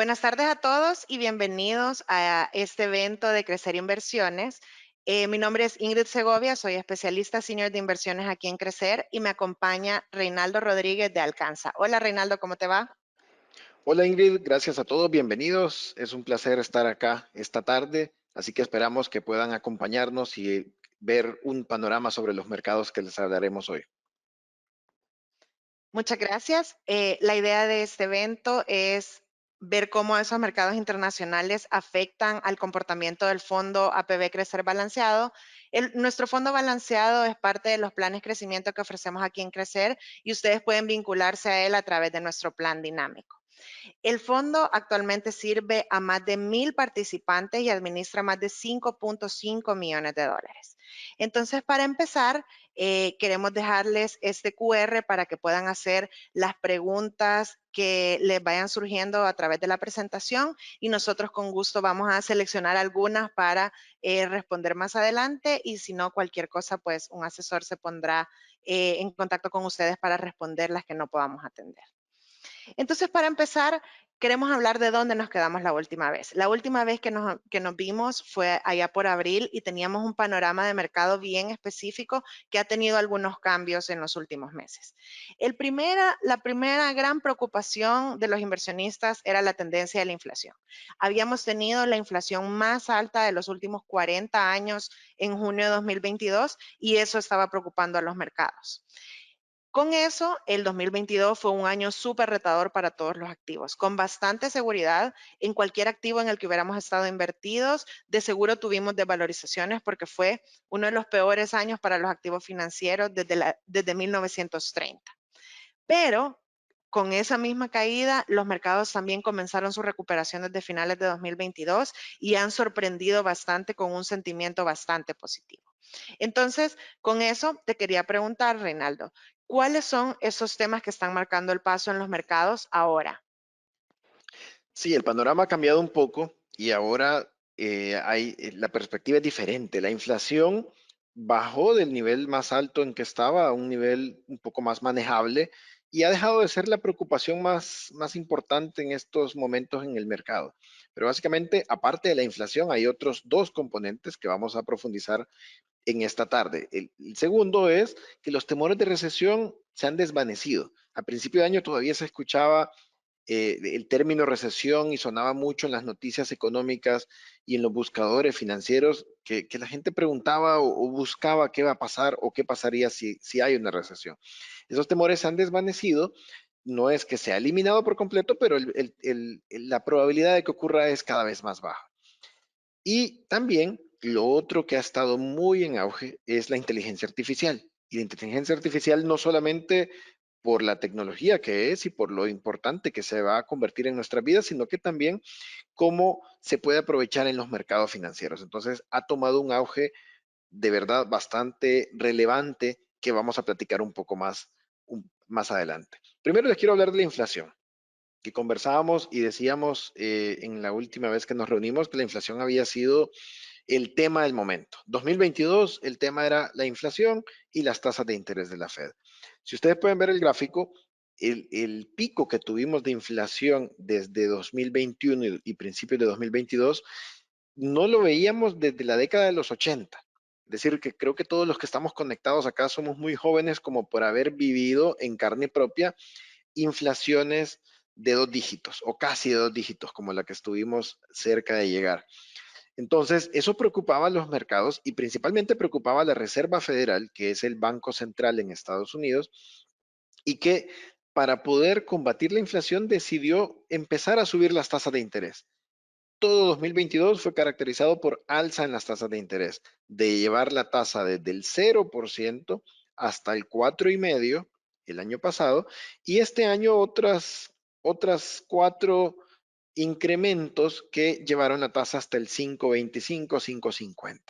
Buenas tardes a todos y bienvenidos a este evento de Crecer Inversiones. Mi nombre es Ingrid Segovia, soy especialista senior de inversiones aquí en Crecer y me acompaña Reinaldo Rodríguez de Alcanza. Hola Reinaldo, ¿cómo te va? Hola Ingrid, gracias a todos, bienvenidos. Es un placer estar acá esta tarde, así que esperamos que puedan acompañarnos y ver un panorama sobre los mercados que les hablaremos hoy. Muchas gracias. La idea de este evento es ver cómo esos mercados internacionales afectan al comportamiento del fondo APB Crecer Balanceado. Nuestro fondo balanceado es parte de los planes de crecimiento que ofrecemos aquí en Crecer y ustedes pueden vincularse a él a través de nuestro plan dinámico. El fondo actualmente sirve a más de 1,000 participantes y administra más de 5.5 millones de dólares. Entonces, para empezar, queremos dejarles este QR para que puedan hacer las preguntas que les vayan surgiendo a través de la presentación y nosotros con gusto vamos a seleccionar algunas para responder más adelante y si no, cualquier cosa, pues un asesor se pondrá en contacto con ustedes para responder las que no podamos atender. Entonces, para empezar, queremos hablar de dónde nos quedamos la última vez. La última vez que nos vimos fue allá por abril y teníamos un panorama de mercado bien específico que ha tenido algunos cambios en los últimos meses. La primera gran preocupación de los inversionistas era la tendencia de la inflación. Habíamos tenido la inflación más alta de los últimos 40 años en junio de 2022 y eso estaba preocupando a los mercados. Con eso, el 2022 fue un año súper retador para todos los activos, con bastante seguridad en cualquier activo en el que hubiéramos estado invertidos. De seguro tuvimos desvalorizaciones porque fue uno de los peores años para los activos financieros desde 1930. Pero con esa misma caída, los mercados también comenzaron su recuperación desde finales de 2022 y han sorprendido bastante con un sentimiento bastante positivo. Entonces, con eso te quería preguntar, Reinaldo, ¿cuáles son esos temas que están marcando el paso en los mercados ahora? Sí, el panorama ha cambiado un poco y ahora la perspectiva es diferente. La inflación bajó del nivel más alto en que estaba a un nivel un poco más manejable y ha dejado de ser la preocupación más importante en estos momentos en el mercado. Pero básicamente, aparte de la inflación, hay otros dos componentes que vamos a profundizar en esta tarde. El segundo es que los temores de recesión se han desvanecido. A principio de año todavía se escuchaba el término recesión y sonaba mucho en las noticias económicas y en los buscadores financieros que la gente preguntaba o buscaba qué va a pasar o qué pasaría si hay una recesión. Esos temores se han desvanecido, no es que se ha eliminado por completo, pero la probabilidad de que ocurra es cada vez más baja. Y también lo otro que ha estado muy en auge es la inteligencia artificial. Y la inteligencia artificial no solamente por la tecnología que es y por lo importante que se va a convertir en nuestras vidas, sino que también cómo se puede aprovechar en los mercados financieros. Entonces ha tomado un auge de verdad bastante relevante que vamos a platicar un poco más adelante. Primero les quiero hablar de la inflación, que conversábamos y decíamos en la última vez que nos reunimos que la inflación había sido el tema del momento. 2022, el tema era la inflación y las tasas de interés de la Fed. Si ustedes pueden ver el gráfico, el pico que tuvimos de inflación desde 2021 y principios de 2022, no lo veíamos desde la década de los 80. Es decir, que creo que todos los que estamos conectados acá somos muy jóvenes como por haber vivido en carne propia inflaciones de 2 dígitos o casi de 2 dígitos como la que estuvimos cerca de llegar. Entonces, eso preocupaba a los mercados y principalmente preocupaba a la Reserva Federal, que es el Banco Central en Estados Unidos, y que para poder combatir la inflación decidió empezar a subir las tasas de interés. Todo 2022 fue caracterizado por alza en las tasas de interés, de llevar la tasa desde el 0% hasta el 4,5% el año pasado, y este año otras cuatro incrementos que llevaron la tasa hasta el 5,25, 5,50.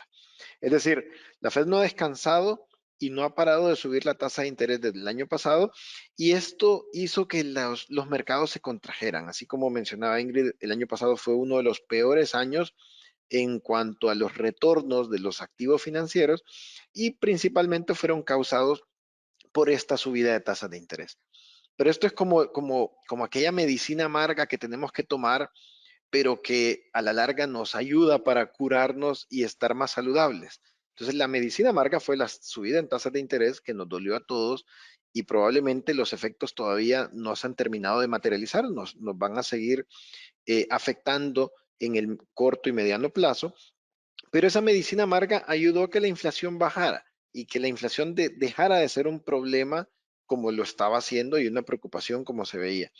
Es decir, la Fed no ha descansado y no ha parado de subir la tasa de interés desde el año pasado y esto hizo que los mercados se contrajeran. Así como mencionaba Ingrid, el año pasado fue uno de los peores años en cuanto a los retornos de los activos financieros y principalmente fueron causados por esta subida de tasas de interés. Pero esto es como aquella medicina amarga que tenemos que tomar, pero que a la larga nos ayuda para curarnos y estar más saludables. Entonces, la medicina amarga fue la subida en tasas de interés que nos dolió a todos y probablemente los efectos todavía no se han terminado de materializar, nos van a seguir afectando en el corto y mediano plazo, pero esa medicina amarga ayudó a que la inflación bajara y que la inflación dejara de ser un problema como lo estaba haciendo y una preocupación como se veía.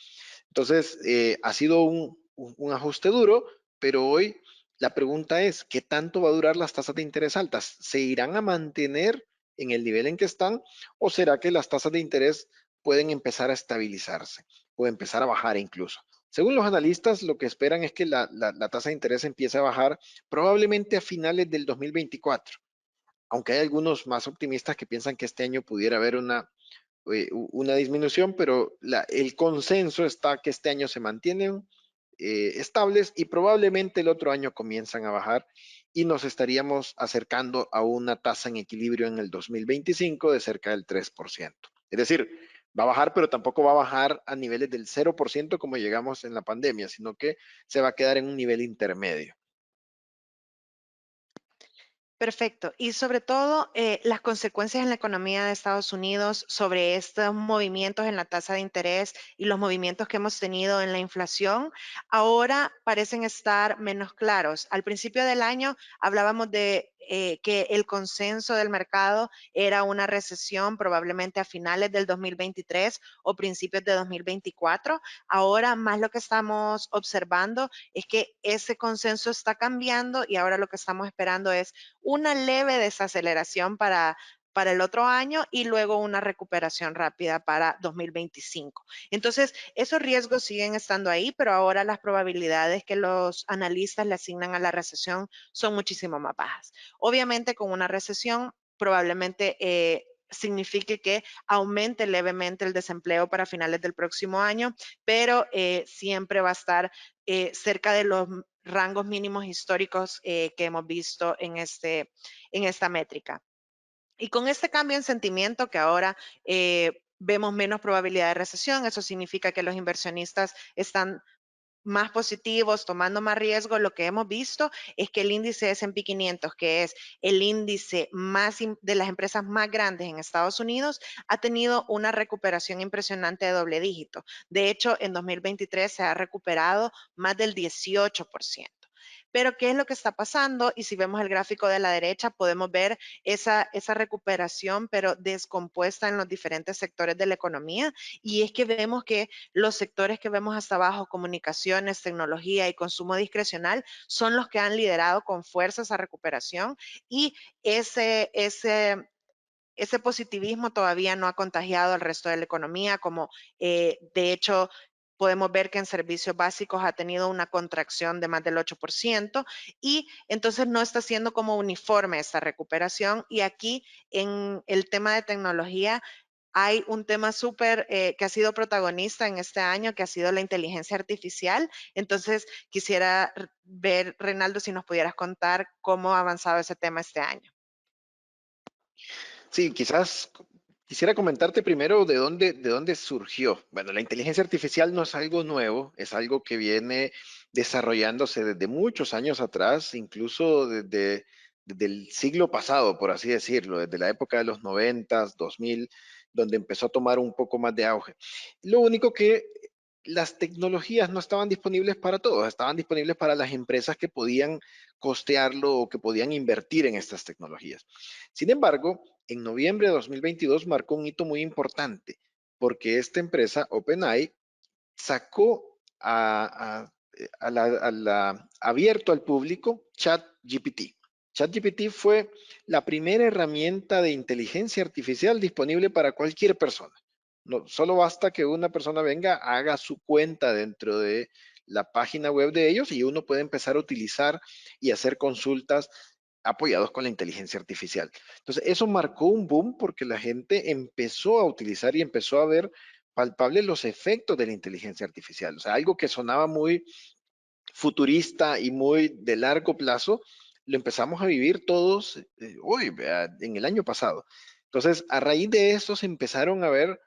Entonces, ha sido un ajuste duro, pero hoy la pregunta es, ¿qué tanto va a durar las tasas de interés altas? ¿Se irán a mantener en el nivel en que están o será que las tasas de interés pueden empezar a estabilizarse o empezar a bajar incluso? Según los analistas, lo que esperan es que la tasa de interés empiece a bajar probablemente a finales del 2024, aunque hay algunos más optimistas que piensan que este año pudiera haber una disminución, pero el consenso está que este año se mantienen estables y probablemente el otro año comienzan a bajar y nos estaríamos acercando a una tasa en equilibrio en el 2025 de cerca del 3%. Es decir, va a bajar, pero tampoco va a bajar a niveles del 0% como llegamos en la pandemia, sino que se va a quedar en un nivel intermedio. Perfecto. Y sobre todo, las consecuencias en la economía de Estados Unidos sobre estos movimientos en la tasa de interés y los movimientos que hemos tenido en la inflación, ahora parecen estar menos claros. Al principio del año hablábamos de que el consenso del mercado era una recesión probablemente a finales del 2023 o principios de 2024. Ahora más lo que estamos observando es que ese consenso está cambiando y ahora lo que estamos esperando es una leve desaceleración para el otro año y luego una recuperación rápida para 2025. Entonces, esos riesgos siguen estando ahí, pero ahora las probabilidades que los analistas le asignan a la recesión son muchísimo más bajas. Obviamente, con una recesión, probablemente signifique que aumente levemente el desempleo para finales del próximo año, pero siempre va a estar cerca de los rangos mínimos históricos que hemos visto en esta métrica. Y con este cambio en sentimiento que ahora vemos menos probabilidad de recesión, eso significa que los inversionistas están más positivos, tomando más riesgo, lo que hemos visto es que el índice S&P 500, que es el índice más de las empresas más grandes en Estados Unidos, ha tenido una recuperación impresionante de doble dígito. De hecho, en 2023 se ha recuperado más del 18%. Pero, ¿qué es lo que está pasando? Y si vemos el gráfico de la derecha, podemos ver esa recuperación, pero descompuesta en los diferentes sectores de la economía. Y es que vemos que los sectores que vemos hasta abajo, comunicaciones, tecnología y consumo discrecional, son los que han liderado con fuerza esa recuperación y ese, ese, ese positivismo todavía no ha contagiado al resto de la economía, como de hecho podemos ver que en servicios básicos ha tenido una contracción de más del 8% y entonces no está siendo como uniforme esta recuperación. Y aquí en el tema de tecnología hay un tema súper que ha sido protagonista en este año, que ha sido la inteligencia artificial. Entonces, quisiera ver, Reinaldo, si nos pudieras contar cómo ha avanzado ese tema este año. Sí, quizás quisiera comentarte primero de dónde surgió. Bueno, la inteligencia artificial no es algo nuevo, es algo que viene desarrollándose desde muchos años atrás, incluso desde el siglo pasado, por así decirlo, desde la época de los 90, 2000, donde empezó a tomar un poco más de auge. Lo único que las tecnologías no estaban disponibles para todos, estaban disponibles para las empresas que podían costearlo o que podían invertir en estas tecnologías. Sin embargo, en noviembre de 2022 marcó un hito muy importante porque esta empresa, OpenAI, sacó abierto al público ChatGPT. ChatGPT fue la primera herramienta de inteligencia artificial disponible para cualquier persona. No, solo basta que una persona venga, haga su cuenta dentro de la página web de ellos y uno puede empezar a utilizar y hacer consultas apoyados con la inteligencia artificial. Entonces, eso marcó un boom porque la gente empezó a utilizar y empezó a ver palpables los efectos de la inteligencia artificial. O sea, algo que sonaba muy futurista y muy de largo plazo, lo empezamos a vivir todos hoy, en el año pasado. Entonces, a raíz de eso se empezaron a ver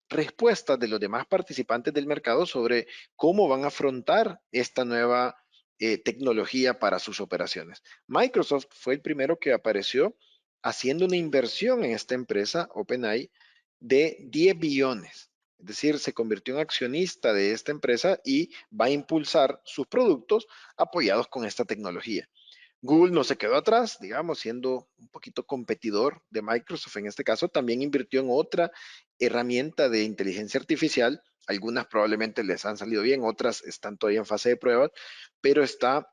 respuestas de los demás participantes del mercado sobre cómo van a afrontar esta nueva tecnología para sus operaciones. Microsoft fue el primero que apareció haciendo una inversión en esta empresa, OpenAI, de 10 billones. Es decir, se convirtió en accionista de esta empresa y va a impulsar sus productos apoyados con esta tecnología. Google no se quedó atrás, digamos, siendo un poquito competidor de Microsoft en este caso, también invirtió en otra herramienta de inteligencia artificial. Algunas probablemente les han salido bien, otras están todavía en fase de pruebas, pero está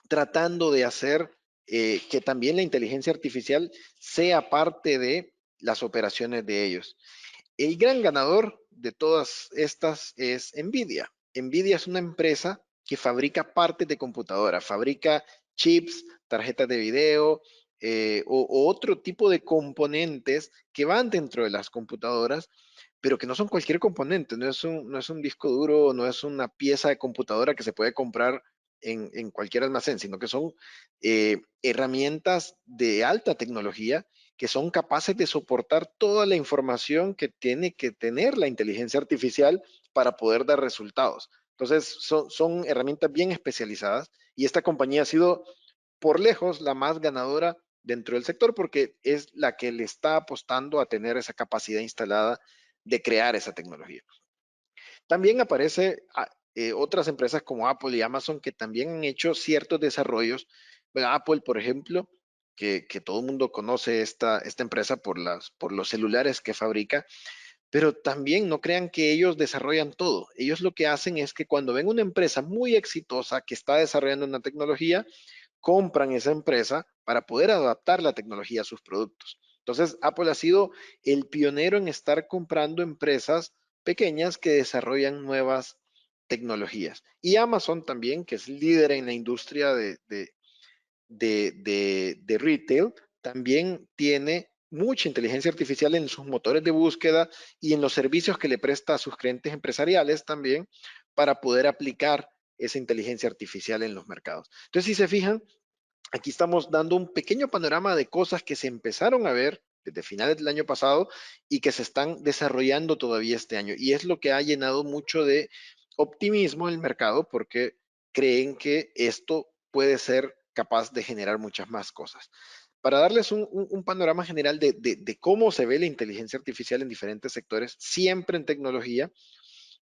tratando de hacer que también la inteligencia artificial sea parte de las operaciones de ellos. El gran ganador de todas estas es Nvidia. Nvidia es una empresa que fabrica partes de computadora, fabrica chips, tarjetas de video o otro tipo de componentes que van dentro de las computadoras, pero que no son cualquier componente, no es un disco duro, no es una pieza de computadora que se puede comprar en cualquier almacén, sino que son herramientas de alta tecnología que son capaces de soportar toda la información que tiene que tener la inteligencia artificial para poder dar resultados. Entonces, son herramientas bien especializadas y esta compañía ha sido por lejos la más ganadora dentro del sector porque es la que le está apostando a tener esa capacidad instalada de crear esa tecnología. También aparece otras empresas como Apple y Amazon que también han hecho ciertos desarrollos. Bueno, Apple, por ejemplo, que todo el mundo conoce esta empresa por los celulares que fabrica, pero también no crean que ellos desarrollan todo. Ellos lo que hacen es que cuando ven una empresa muy exitosa que está desarrollando una tecnología, compran esa empresa para poder adaptar la tecnología a sus productos. Entonces, Apple ha sido el pionero en estar comprando empresas pequeñas que desarrollan nuevas tecnologías. Y Amazon también, que es líder en la industria de retail, también tiene mucha inteligencia artificial en sus motores de búsqueda y en los servicios que le presta a sus clientes empresariales también para poder aplicar esa inteligencia artificial en los mercados. Entonces, si se fijan, aquí estamos dando un pequeño panorama de cosas que se empezaron a ver desde finales del año pasado y que se están desarrollando todavía este año. Y es lo que ha llenado mucho de optimismo el mercado porque creen que esto puede ser capaz de generar muchas más cosas. Para darles un panorama general de cómo se ve la inteligencia artificial en diferentes sectores, siempre en tecnología,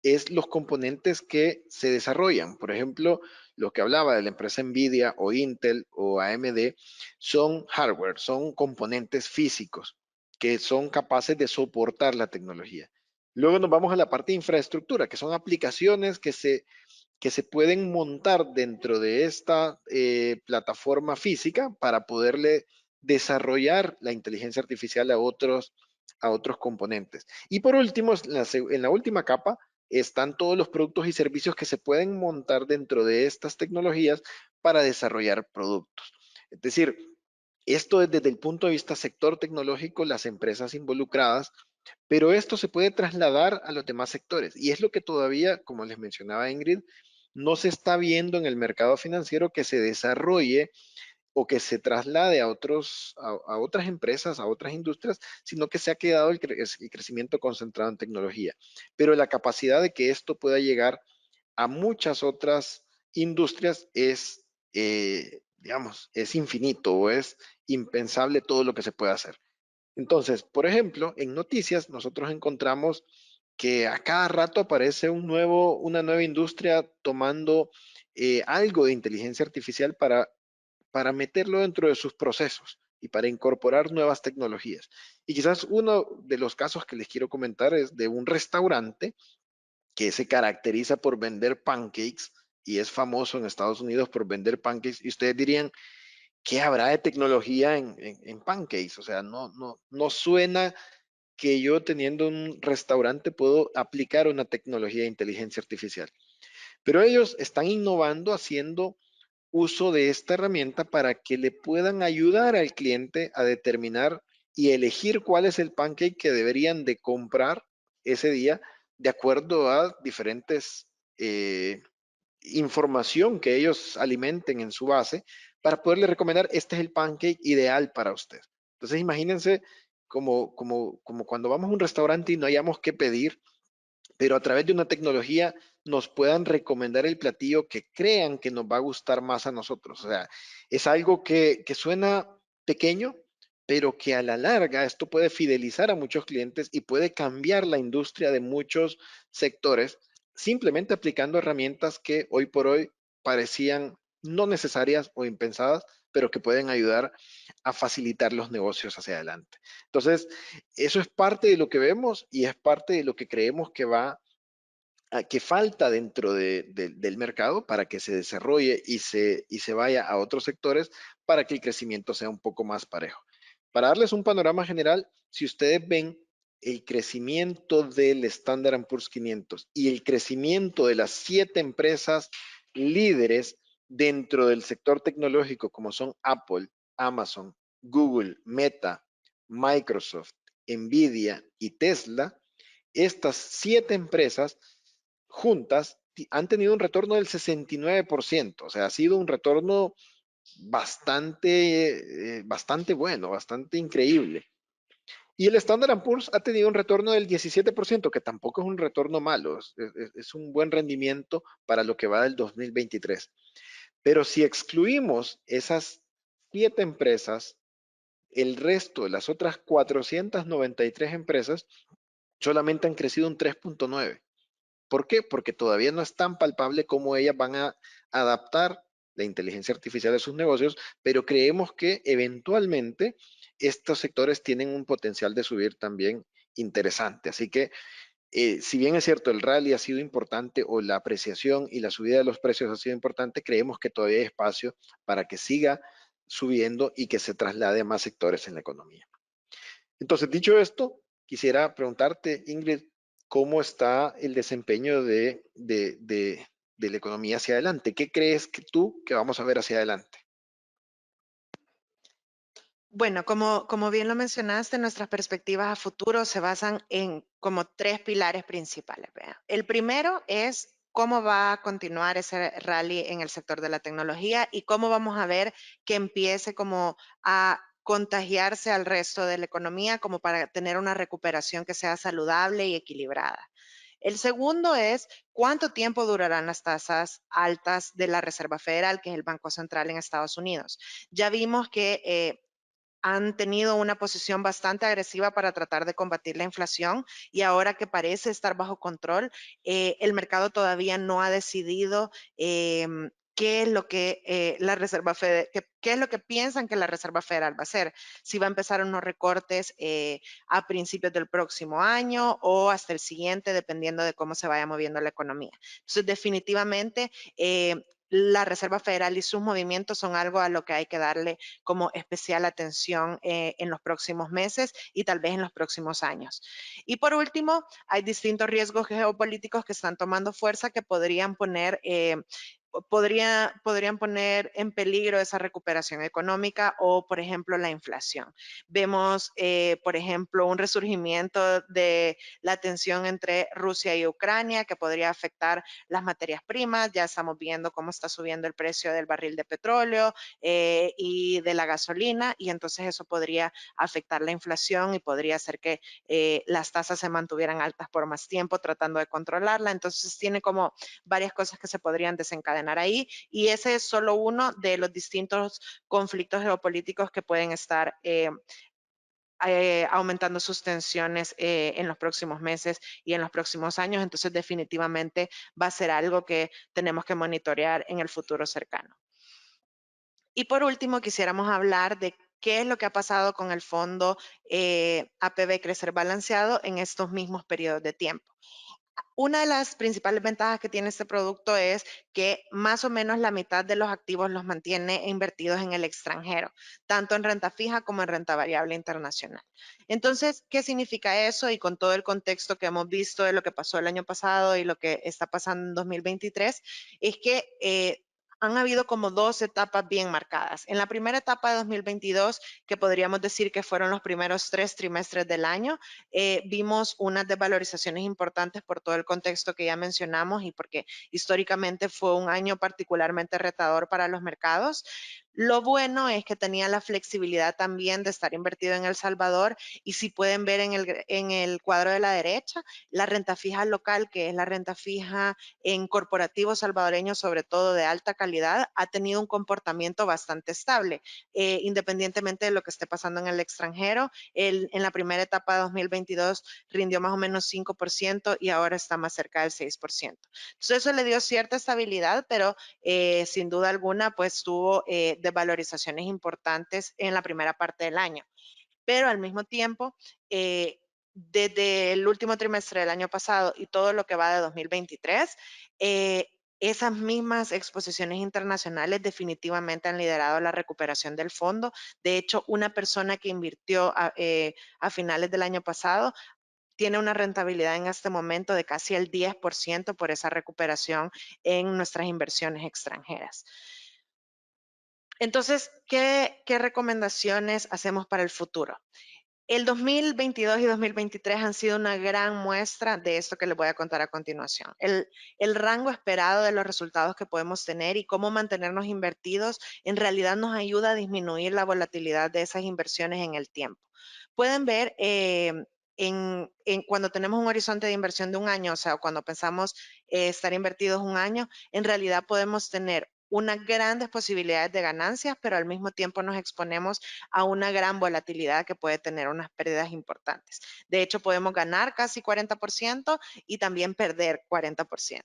es los componentes que se desarrollan. Por ejemplo, lo que hablaba de la empresa Nvidia o Intel o AMD son hardware, son componentes físicos que son capaces de soportar la tecnología. Luego nos vamos a la parte de infraestructura, que son aplicaciones que se pueden montar dentro de esta plataforma física para poderle desarrollar la inteligencia artificial a otros componentes. Y por último, en la última capa, están todos los productos y servicios que se pueden montar dentro de estas tecnologías para desarrollar productos. Es decir, esto es desde el punto de vista sector tecnológico, las empresas involucradas, pero esto se puede trasladar a los demás sectores y es lo que todavía, como les mencionaba Ingrid, no se está viendo en el mercado financiero que se desarrolle o que se traslade a otras empresas, a otras industrias, sino que se ha quedado el crecimiento concentrado en tecnología. Pero la capacidad de que esto pueda llegar a muchas otras industrias digamos, es infinito o es impensable todo lo que se puede hacer. Entonces, por ejemplo, en noticias nosotros encontramos que a cada rato aparece una nueva industria tomando algo de inteligencia artificial para meterlo dentro de sus procesos y para incorporar nuevas tecnologías. Y quizás uno de los casos que les quiero comentar es de un restaurante que se caracteriza por vender pancakes y es famoso en Estados Unidos por vender pancakes. Y ustedes dirían, ¿qué habrá de tecnología en pancakes? O sea, no suena que yo teniendo un restaurante puedo aplicar una tecnología de inteligencia artificial. Pero ellos están innovando haciendo uso de esta herramienta para que le puedan ayudar al cliente a determinar y elegir cuál es el pancake que deberían de comprar ese día de acuerdo a diferentes eh, información que ellos alimenten en su base para poderle recomendar este es el pancake ideal para usted. Entonces imagínense como cuando vamos a un restaurante y no hayamos qué pedir, pero a través de una tecnología nos puedan recomendar el platillo que crean que nos va a gustar más a nosotros. O sea, es algo que suena pequeño, pero que a la larga esto puede fidelizar a muchos clientes y puede cambiar la industria de muchos sectores, simplemente aplicando herramientas que hoy por hoy parecían no necesarias o impensadas, pero que pueden ayudar a facilitar los negocios hacia adelante. Entonces, eso es parte de lo que vemos y es parte de lo que creemos que que falta dentro del mercado para que se desarrolle y se vaya a otros sectores para que el crecimiento sea un poco más parejo. Para darles un panorama general, si ustedes ven el crecimiento del Standard Poor's 500 y el crecimiento de las 7 empresas líderes dentro del sector tecnológico, como son Apple, Amazon, Google, Meta, Microsoft, Nvidia y Tesla, estas 7 empresas juntas han tenido un retorno del 69%. O sea, ha sido un retorno bastante bueno, bastante increíble. Y el Standard Poor's ha tenido un retorno del 17%, que tampoco es un retorno malo, es un buen rendimiento para lo que va del 2023. Pero si excluimos esas 7 empresas, el resto de las otras 493 empresas solamente han crecido un 3,9. ¿Por qué? Porque todavía no es tan palpable cómo ellas van a adaptar la inteligencia artificial a sus negocios, pero creemos que eventualmente estos sectores tienen un potencial de subir también interesante. Así que, si bien es cierto, el rally ha sido importante o la apreciación y la subida de los precios ha sido importante, creemos que todavía hay espacio para que siga subiendo y que se traslade a más sectores en la economía. Entonces, dicho esto, quisiera preguntarte, Ingrid, ¿cómo está el desempeño de la economía hacia adelante? ¿Qué crees que tú que vamos a ver hacia adelante? Bueno, como bien lo mencionaste, nuestras perspectivas a futuro se basan en como tres pilares principales. ¿Vea? El primero es cómo va a continuar ese rally en el sector de la tecnología y cómo vamos a ver que empiece como a contagiarse al resto de la economía como para tener una recuperación que sea saludable y equilibrada. El segundo es cuánto tiempo durarán las tasas altas de la Reserva Federal, que es el Banco Central en Estados Unidos. Ya vimos que han tenido una posición bastante agresiva para tratar de combatir la inflación y ahora que parece estar bajo control, el mercado todavía no ha decidido qué es lo que la Reserva Federal, qué es lo que piensan que la Reserva Federal va a hacer. Si va a empezar unos recortes a principios del próximo año o hasta el siguiente, dependiendo de cómo se vaya moviendo la economía. Entonces, definitivamente, la Reserva Federal y sus movimientos son algo a lo que hay que darle como especial atención en los próximos meses y tal vez en los próximos años. Y por último, hay distintos riesgos geopolíticos que están tomando fuerza que podrían poner en peligro esa recuperación económica o, por ejemplo, la inflación. Vemos, por ejemplo, un resurgimiento de la tensión entre Rusia y Ucrania que podría afectar las materias primas. Ya estamos viendo cómo está subiendo el precio del barril de petróleo y de la gasolina y entonces eso podría afectar la inflación y podría hacer que las tasas se mantuvieran altas por más tiempo tratando de controlarla. Entonces tiene como varias cosas que se podrían desencadenar ahí y ese es solo uno de los distintos conflictos geopolíticos que pueden estar aumentando sus tensiones en los próximos meses y en los próximos años. Entonces definitivamente va a ser algo que tenemos que monitorear en el futuro cercano. Y por último, quisiéramos hablar de qué es lo que ha pasado con el fondo APB Crecer Balanceado en estos mismos periodos de tiempo. Una de las principales ventajas que tiene este producto es que más o menos la mitad de los activos los mantiene invertidos en el extranjero, tanto en renta fija como en renta variable internacional. Entonces, ¿qué significa eso? Y con todo el contexto que hemos visto de lo que pasó el año pasado y lo que está pasando en 2023, es que han habido como dos etapas bien marcadas. En la primera etapa de 2022, que podríamos decir que fueron los primeros 3 trimestres del año, vimos unas desvalorizaciones importantes por todo el contexto que ya mencionamos y porque históricamente fue un año particularmente retador para los mercados. Lo bueno es que tenía la flexibilidad también de estar invertido en El Salvador y si pueden ver en el cuadro de la derecha, la renta fija local, que es la renta fija en corporativos salvadoreños, sobre todo de alta calidad, ha tenido un comportamiento bastante estable, independientemente de lo que esté pasando en el extranjero. En la primera etapa de 2022 rindió más o menos 5% y ahora está más cerca del 6%. Entonces eso le dio cierta estabilidad, pero sin duda alguna, pues tuvo desvalorizaciones importantes en la primera parte del año. Pero al mismo tiempo, desde el último trimestre del año pasado y todo lo que va de 2023, esas mismas exposiciones internacionales definitivamente han liderado la recuperación del fondo. De hecho, una persona que invirtió a finales del año pasado tiene una rentabilidad en este momento de casi el 10% por esa recuperación en nuestras inversiones extranjeras. Entonces, ¿qué recomendaciones hacemos para el futuro? El 2022 y 2023 han sido una gran muestra de esto que les voy a contar a continuación. El rango esperado de los resultados que podemos tener y cómo mantenernos invertidos en realidad nos ayuda a disminuir la volatilidad de esas inversiones en el tiempo. Pueden ver cuando tenemos un horizonte de inversión de un año, o sea, cuando pensamos estar invertidos un año, en realidad podemos tener unas grandes posibilidades de ganancias, pero al mismo tiempo nos exponemos a una gran volatilidad que puede tener unas pérdidas importantes. De hecho, podemos ganar casi 40% y también perder 40%.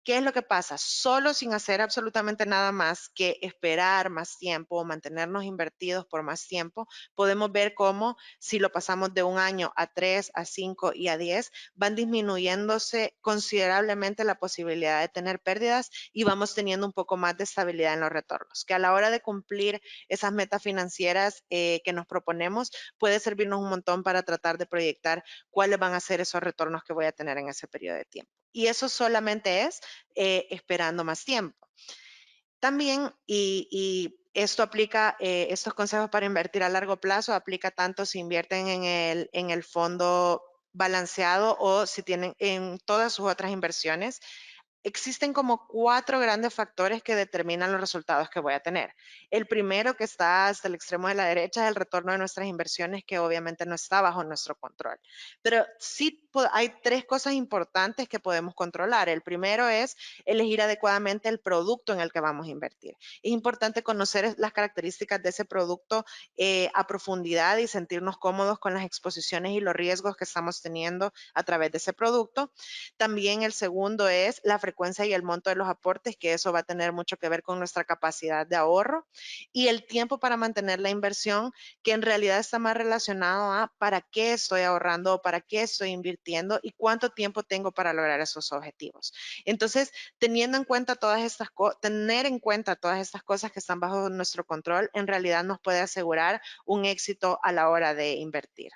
¿Qué es lo que pasa? Solo sin hacer absolutamente nada más que esperar más tiempo o mantenernos invertidos por más tiempo, podemos ver cómo si lo pasamos de un año a 3, a 5 y a 10, van disminuyéndose considerablemente la posibilidad de tener pérdidas y vamos teniendo un poco más de estabilidad en los retornos, que a la hora de cumplir esas metas financieras que nos proponemos, puede servirnos un montón para tratar de proyectar cuáles van a ser esos retornos que voy a tener en ese periodo de tiempo. Y eso solamente es esperando más tiempo. También, y esto aplica, estos consejos para invertir a largo plazo, aplica tanto si invierten en el fondo balanceado o si tienen en todas sus otras inversiones. Existen como 4 grandes factores que determinan los resultados que voy a tener. El primero, que está hasta el extremo de la derecha, es el retorno de nuestras inversiones, que obviamente no está bajo nuestro control. Pero sí hay 3 cosas importantes que podemos controlar. El primero es elegir adecuadamente el producto en el que vamos a invertir. Es importante conocer las características de ese producto a profundidad y sentirnos cómodos con las exposiciones y los riesgos que estamos teniendo a través de ese producto. También el segundo es la frecuencia y el monto de los aportes, que eso va a tener mucho que ver con nuestra capacidad de ahorro y el tiempo para mantener la inversión, que en realidad está más relacionado a para qué estoy ahorrando o para qué estoy invirtiendo y cuánto tiempo tengo para lograr esos objetivos. Entonces, tener en cuenta todas estas cosas que están bajo nuestro control, en realidad nos puede asegurar un éxito a la hora de invertir.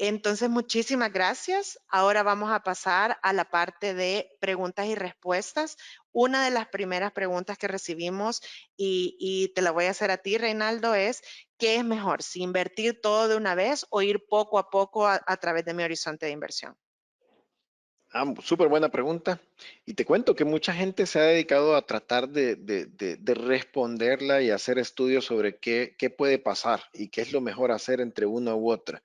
Entonces, muchísimas gracias. Ahora vamos a pasar a la parte de preguntas y respuestas. Una de las primeras preguntas que recibimos, y te la voy a hacer a ti, Reinaldo, es, ¿qué es mejor? ¿Si invertir todo de una vez o ir poco a poco a través de mi horizonte de inversión? Súper buena pregunta. Y te cuento que mucha gente se ha dedicado a tratar de responderla y hacer estudios sobre qué puede pasar y qué es lo mejor hacer entre una u otra.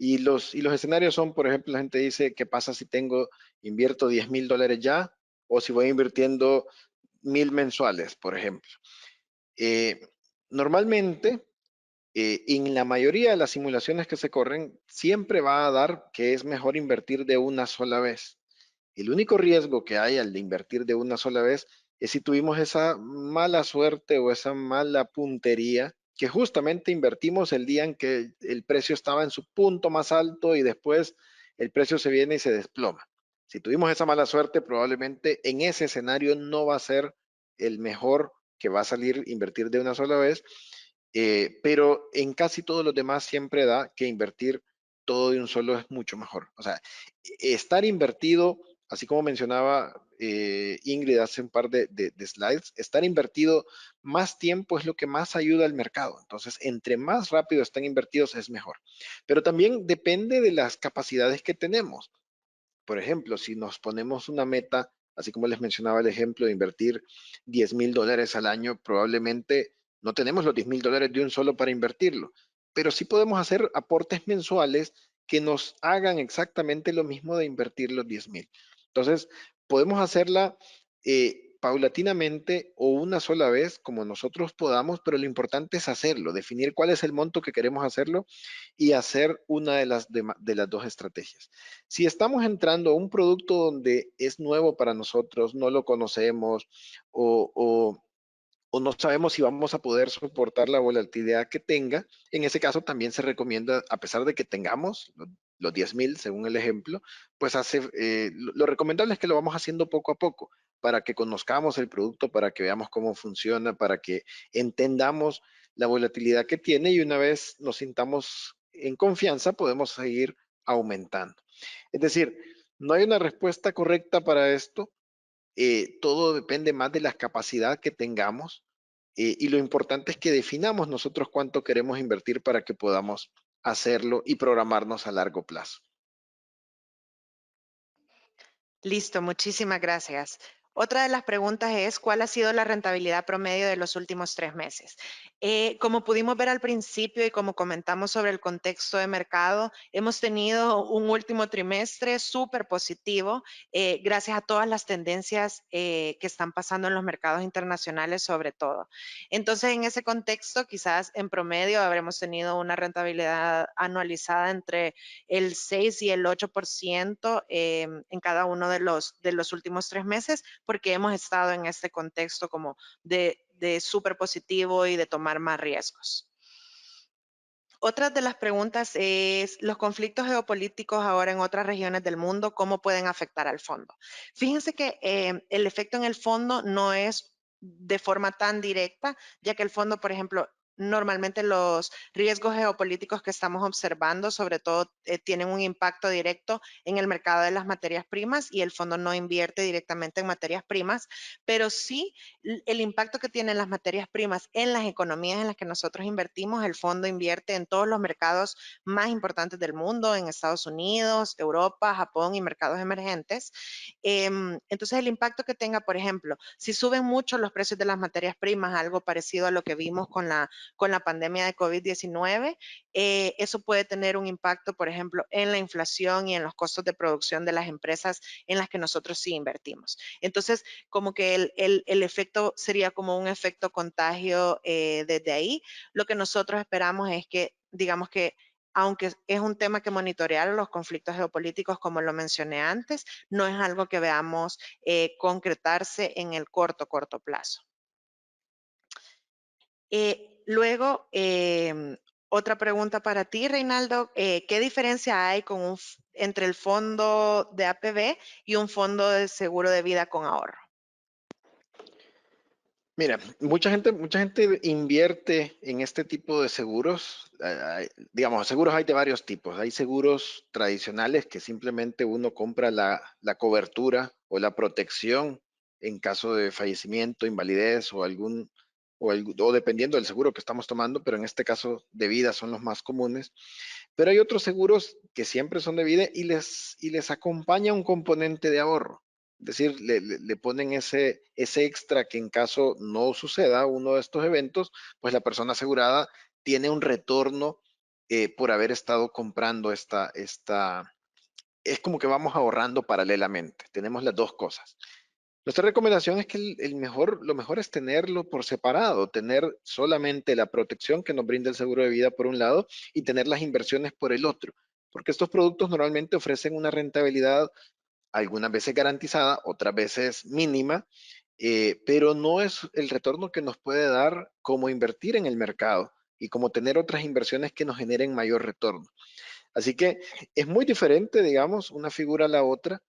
Y los escenarios son, por ejemplo, la gente dice, ¿qué pasa si invierto $10,000 ya? O si voy invirtiendo 1,000 mensuales, por ejemplo. Eh, Normalmente, en la mayoría de las simulaciones que se corren, siempre va a dar que es mejor invertir de una sola vez. El único riesgo que hay al de invertir de una sola vez es si tuvimos esa mala suerte o esa mala puntería que justamente invertimos el día en que el precio estaba en su punto más alto y después el precio se viene y se desploma. Si tuvimos esa mala suerte, probablemente en ese escenario no va a ser el mejor que va a salir invertir de una sola vez, pero en casi todos los demás siempre da que invertir todo de un solo es mucho mejor. O sea, estar invertido, así como mencionaba Ingrid hace un par de slides, estar invertido más tiempo es lo que más ayuda al mercado. Entonces, entre más rápido están invertidos es mejor. Pero también depende de las capacidades que tenemos. Por ejemplo, si nos ponemos una meta Así como les mencionaba el ejemplo de invertir $10,000 al año, probablemente no tenemos los $10,000 de un solo para invertirlo, pero sí podemos hacer aportes mensuales que nos hagan exactamente lo mismo de invertir los 10,000. Entonces, podemos hacerla paulatinamente o una sola vez, como nosotros podamos, pero lo importante es hacerlo, definir cuál es el monto que queremos hacerlo y hacer una de las dos estrategias. Si estamos entrando a un producto donde es nuevo para nosotros, no lo conocemos o, o o no sabemos si vamos a poder soportar la volatilidad que tenga, en ese caso también se recomienda, a pesar de que tengamos los 10,000 según el ejemplo, pues lo recomendable es que lo vamos haciendo poco a poco para que conozcamos el producto, para que veamos cómo funciona, para que entendamos la volatilidad que tiene y una vez nos sintamos en confianza podemos seguir aumentando. Es decir, no hay una respuesta correcta para esto, todo depende más de la capacidad que tengamos y lo importante es que definamos nosotros cuánto queremos invertir para que podamos hacerlo y programarnos a largo plazo. Listo, muchísimas gracias. Otra de las preguntas es, ¿cuál ha sido la rentabilidad promedio de los últimos 3 meses? Como pudimos ver al principio y como comentamos sobre el contexto de mercado, hemos tenido un último trimestre súper positivo, gracias a todas las tendencias que están pasando en los mercados internacionales sobre todo. Entonces, en ese contexto, quizás en promedio habremos tenido una rentabilidad anualizada entre el 6 y el 8% en cada uno de los últimos 3 meses, porque hemos estado en este contexto como de súper positivo y de tomar más riesgos. Otra de las preguntas es, ¿los conflictos geopolíticos ahora en otras regiones del mundo, cómo pueden afectar al fondo? Fíjense que el efecto en el fondo no es de forma tan directa, ya que el fondo, por ejemplo, normalmente los riesgos geopolíticos que estamos observando, sobre todo, tienen un impacto directo en el mercado de las materias primas y el fondo no invierte directamente en materias primas, pero sí el impacto que tienen las materias primas en las economías en las que nosotros invertimos. El fondo invierte en todos los mercados más importantes del mundo, en Estados Unidos, Europa, Japón y mercados emergentes. Entonces, el impacto que tenga, por ejemplo, si suben mucho los precios de las materias primas, algo parecido a lo que vimos con la pandemia de COVID-19, eso puede tener un impacto, por ejemplo, en la inflación y en los costos de producción de las empresas en las que nosotros sí invertimos. Entonces, como que el efecto sería como un efecto contagio desde ahí. Lo que nosotros esperamos es que, digamos que, aunque es un tema que monitorear los conflictos geopolíticos, como lo mencioné antes, no es algo que veamos concretarse en el corto plazo. Luego, otra pregunta para ti, Reinaldo. ¿Qué diferencia hay entre el fondo de APB y un fondo de seguro de vida con ahorro? Mira, mucha gente invierte en este tipo de seguros. Digamos, seguros hay de varios tipos. Hay seguros tradicionales que simplemente uno compra la cobertura o la protección en caso de fallecimiento, invalidez o dependiendo del seguro que estamos tomando, pero en este caso de vida son los más comunes. Pero hay otros seguros que siempre son de vida y les acompaña un componente de ahorro. Es decir, le ponen ese extra que en caso no suceda uno de estos eventos, pues la persona asegurada tiene un retorno por haber estado comprando es como que vamos ahorrando paralelamente. Tenemos las dos cosas. Nuestra recomendación es que lo mejor es tenerlo por separado, tener solamente la protección que nos brinda el seguro de vida por un lado y tener las inversiones por el otro, porque estos productos normalmente ofrecen una rentabilidad algunas veces garantizada, otras veces mínima, pero no es el retorno que nos puede dar como invertir en el mercado y como tener otras inversiones que nos generen mayor retorno. Así que es muy diferente, digamos, una figura a la otra,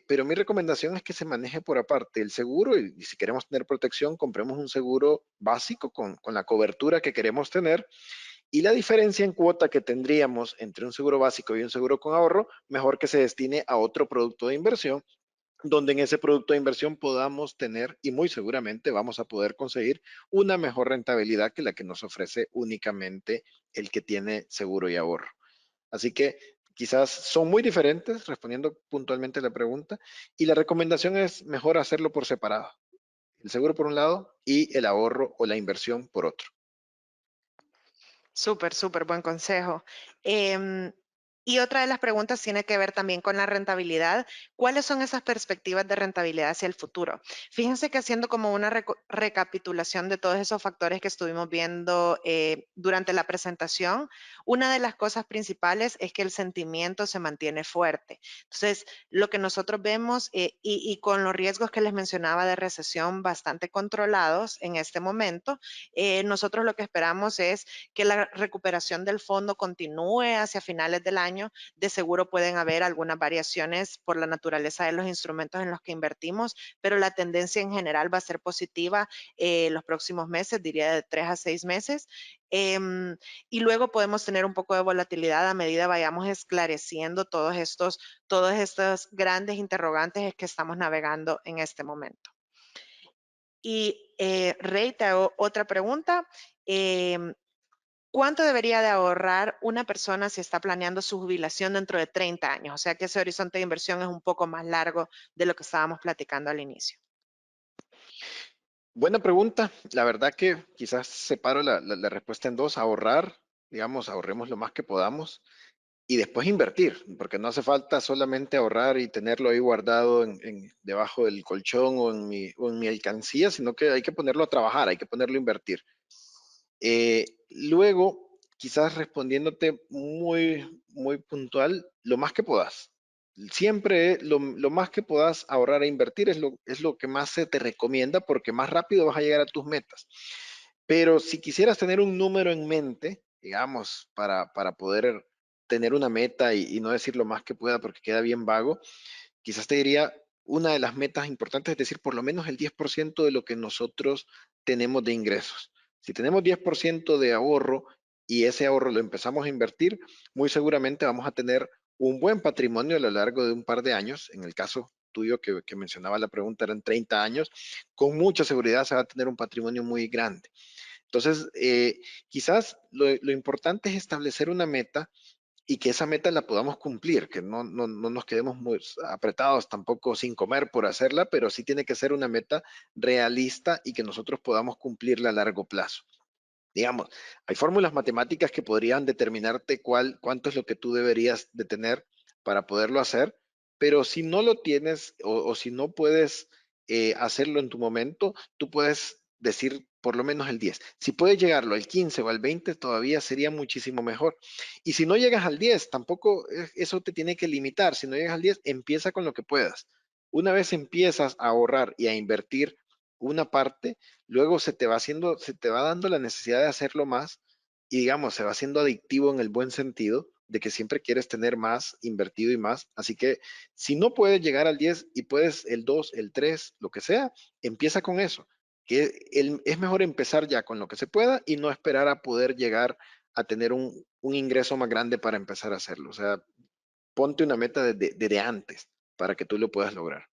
pero mi recomendación es que se maneje por aparte el seguro y si queremos tener protección, compremos un seguro básico con la cobertura que queremos tener y la diferencia en cuota que tendríamos entre un seguro básico y un seguro con ahorro, mejor que se destine a otro producto de inversión, donde en ese producto de inversión podamos tener y muy seguramente vamos a poder conseguir una mejor rentabilidad que la que nos ofrece únicamente el que tiene seguro y ahorro. Así que quizás son muy diferentes, respondiendo puntualmente a la pregunta, y la recomendación es mejor hacerlo por separado. El seguro por un lado y el ahorro o la inversión por otro. Súper, súper buen consejo. Em, y otra de las preguntas tiene que ver también con la rentabilidad. ¿Cuáles son esas perspectivas de rentabilidad hacia el futuro? Fíjense que haciendo como una recapitulación de todos esos factores que estuvimos viendo durante la presentación, una de las cosas principales es que el sentimiento se mantiene fuerte. Entonces, lo que nosotros vemos y con los riesgos que les mencionaba de recesión bastante controlados en este momento, nosotros lo que esperamos es que la recuperación del fondo continúe hacia finales del año. De seguro pueden haber algunas variaciones por la naturaleza de los instrumentos en los que invertimos, pero la tendencia en general va a ser positiva los próximos meses, diría de 3 a 6 meses. Em, y luego podemos tener un poco de volatilidad a medida vayamos esclareciendo todos estos grandes interrogantes que estamos navegando en este momento. Y Rey, te hago otra pregunta. Em, ¿Cuánto debería de ahorrar una persona si está planeando su jubilación dentro de 30 años? O sea que ese horizonte de inversión es un poco más largo de lo que estábamos platicando al inicio. Buena pregunta. La verdad que quizás separo la respuesta en dos. Ahorrar, digamos, ahorremos lo más que podamos y después invertir, porque no hace falta solamente ahorrar y tenerlo ahí guardado debajo del colchón o en mi alcancía, sino que hay que ponerlo a trabajar, hay que ponerlo a invertir. Luego, quizás respondiéndote muy puntual, lo más que puedas. Siempre lo más que puedas ahorrar e invertir es lo que más se te recomienda porque más rápido vas a llegar a tus metas. Pero si quisieras tener un número en mente, digamos, para poder tener una meta y no decir lo más que pueda porque queda bien vago, quizás te diría una de las metas importantes es decir por lo menos el 10% de lo que nosotros tenemos de ingresos. Si tenemos 10% de ahorro y ese ahorro lo empezamos a invertir, muy seguramente vamos a tener un buen patrimonio a lo largo de un par de años. En el caso tuyo que mencionaba la pregunta eran 30 años, con mucha seguridad se va a tener un patrimonio muy grande. Entonces, quizás lo importante es establecer una meta y que esa meta la podamos cumplir, que no nos quedemos muy apretados tampoco sin comer por hacerla, pero sí tiene que ser una meta realista y que nosotros podamos cumplirla a largo plazo. Digamos, hay fórmulas matemáticas que podrían determinarte cuánto es lo que tú deberías de tener para poderlo hacer, pero si no lo tienes o si no puedes hacerlo en tu momento, tú puedes decir por lo menos el 10. Si puedes llegarlo al 15 o al 20, todavía sería muchísimo mejor. Y si no llegas al 10, tampoco eso te tiene que limitar. Si no llegas al 10, empieza con lo que puedas. Una vez empiezas a ahorrar y a invertir una parte, luego se te va dando la necesidad de hacerlo más y digamos, se va haciendo adictivo en el buen sentido de que siempre quieres tener más invertido y más. Así que si no puedes llegar al 10 y puedes el 2 el 3 lo que sea, empieza con eso. Es mejor empezar ya con lo que se pueda y no esperar a poder llegar a tener un ingreso más grande para empezar a hacerlo. O sea, ponte una meta desde antes para que tú lo puedas lograr.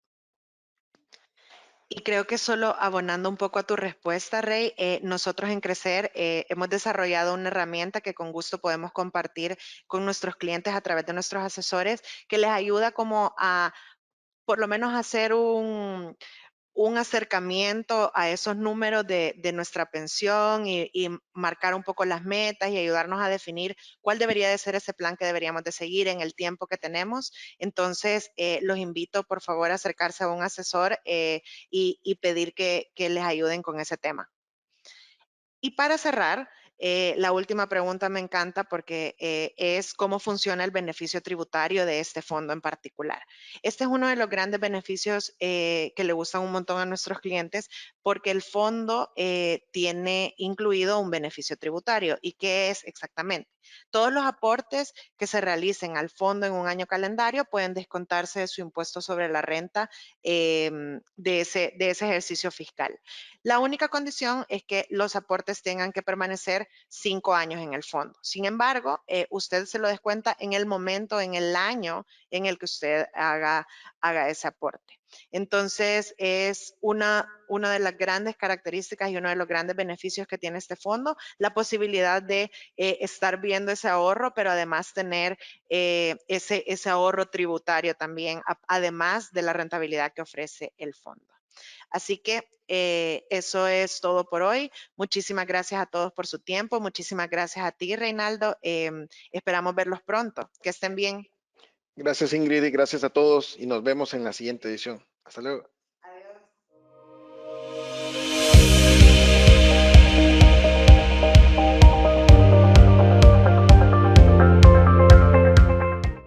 Y creo que solo abonando un poco a tu respuesta, Rey, nosotros en Crecer hemos desarrollado una herramienta que con gusto podemos compartir con nuestros clientes a través de nuestros asesores, que les ayuda como a por lo menos hacer un acercamiento a esos números de nuestra pensión y marcar un poco las metas y ayudarnos a definir cuál debería de ser ese plan que deberíamos de seguir en el tiempo que tenemos. Entonces, los invito por favor a acercarse a un asesor y pedir que les ayuden con ese tema. Y para cerrar, la última pregunta me encanta porque es cómo funciona el beneficio tributario de este fondo en particular. Este es uno de los grandes beneficios que le gustan un montón a nuestros clientes porque el fondo tiene incluido un beneficio tributario. ¿Y qué es exactamente? Todos los aportes que se realicen al fondo en un año calendario pueden descontarse de su impuesto sobre la renta de ese ejercicio fiscal. La única condición es que los aportes tengan que permanecer 5 años en el fondo. Sin embargo, usted se lo descuenta en el momento, en el año en el que usted haga ese aporte. Entonces, es una de las grandes características y uno de los grandes beneficios que tiene este fondo, la posibilidad de estar viendo ese ahorro, pero además tener ese ahorro tributario también, además de la rentabilidad que ofrece el fondo. Así que eso es todo por hoy. Muchísimas gracias a todos por su tiempo. Muchísimas gracias a ti, Reinaldo. Esperamos verlos pronto. Que estén bien. Gracias Ingrid y gracias a todos y nos vemos en la siguiente edición. Hasta luego.